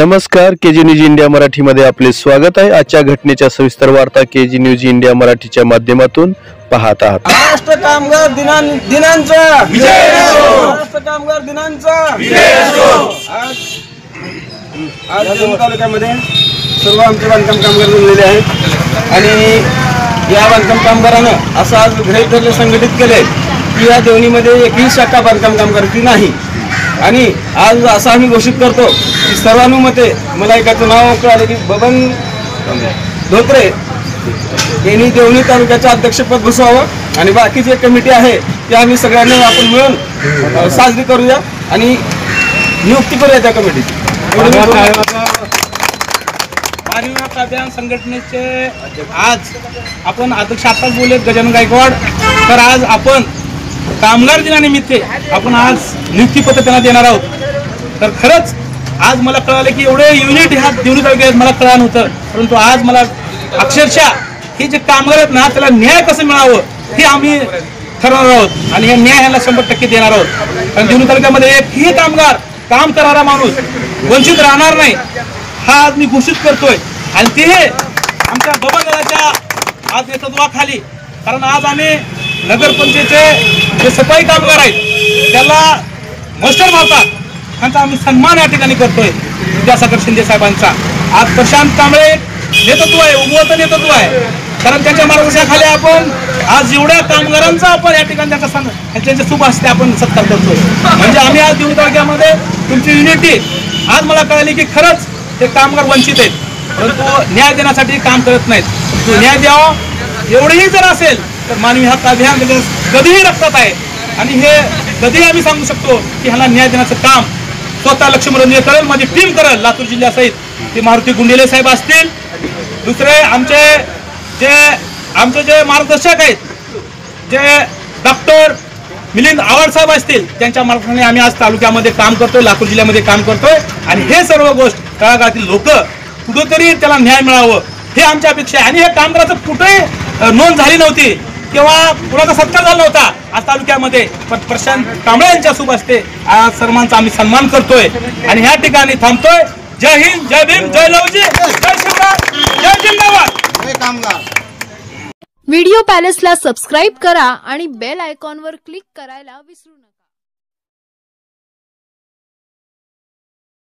नमस्कार, KG news India मराठीमध्ये आपले स्वागत आहे। आजच्या घटनेच्या सविस्तर वार्ता केजी न्यूज इंडिया मराठीच्या माध्यमातून पाहत आहात। महाराष्ट्र कामगार दिनांचा विजय असो। महाराष्ट्र कामगार दिनांचा विजय असो। आज देवणी तालुक्यामध्ये सर्व आमचे बांधकाम कामगार जमलेले आहेत आणि या बांधकाम कामगारांना असं आज गृहीत धरले, संघटित केले की या देवणीमध्ये एकही शाखा बांधकाम कामगाराची नाही। आणि आज असं आम्ही घोषित करतो की सर्वानुमते मला एकाचं नाव कळाले की बबन धोत्रे यांनी देवणी तालुक्याचं अध्यक्षपद बसवावं आणि बाकी जे कमिटी आहे ते आम्ही सगळ्यांनी आपण मिळून साजरी करूया आणि नियुक्ती करूया त्या कमिटीची। मानवी अभियान संघटनेचे आज आपण अध्यक्ष आताच बोलले गजानन गायकवाड, तर आज आपण कामगार दिनानिमित्त आपण आज नियुक्तीपत्र त्यांना देणार आहोत। तर खरंच आज मला कळालं की एवढे युनिट ह्या देवणी तालुक्यात मला कळलं नव्हतं, परंतु आज मला अक्षरशः हे जे कामगार आहेत ना त्याला न्याय कसं मिळावं हे आम्ही ठरवणार आहोत आणि हे न्याय ह्याला 100% देणार आहोत। कारण देवणी तालुक्यामध्ये एकही कामगार काम करणारा माणूस वंचित राहणार नाही हा आज मी घोषित करतोय आणि ते आमच्या बबनदादाच्या आज नेतृत्वाखाली। कारण आज आम्ही नगरपंचायतीचे जे सफाई कामगार आहेत त्याला मस्टर मारतात, त्यांचा आम्ही सन्मान या ठिकाणी करतोय विद्यासागर शिंदे साहेबांचा। आज प्रशांत कांबळे नेतृत्व आहे, उगवतं नेतृत्व आहे, कारण त्यांच्या मार्गदर्शनाखाली आपण आज एवढ्या कामगारांचा आपण या ठिकाणी त्यांच्या शुभ हस्ते आपण सत्कार करतोय। म्हणजे आम्ही आज देवणी तालुक्यामध्ये तुमची युनिटी आज मला कळाली की खरंच ते कामगार वंचित आहेत, परंतु न्याय देण्यासाठी काम करत नाहीत। तो न्याय द्यावा एवढेही जर असेल तर मानवी हक्क अभियान कधीही रक्तात आहे आणि हे कधीही आम्ही सांगू शकतो की ह्याला न्याय देण्याचं काम स्वतः लक्ष्मण करेल, माझी टीम करेल। लातूर जिल्ह्यासहित ते मारुती गुंडेले साहेब असतील, दुसरे आमचे जे मार्गदर्शक आहेत जे डॉक्टर मिलिंद आवाड साहेब असतील, त्यांच्या मार्फत आम्ही आज तालुक्यामध्ये काम करतोय, लातूर जिल्ह्यामध्ये काम करतोय आणि हे सर्व गोष्ट तळागाळातील लोक कुठेतरी त्याला न्याय मिळावं हे आमची अपेक्षा आहे। आणि हे कामगाराचं कुठेही नोंद झाली नव्हती किंवा कुणाचा सत्कार झाला नव्हता आज तालुक्यामध्ये, पण प्रशांत कांबळे यांच्या शुभ हस्ते आज सर्वांचा आम्ही सन्मान करतोय आणि ह्या ठिकाणी थांबतोय। जय हिंद, जय भीम, जय लवजी, जय शिवराय, जय जिंदाबाद, जय कामगार। व्हिडिओ पॅलेसला सबस्क्राइब करा आणि बेल आयकॉनवर क्लिक करायला विसरू नका।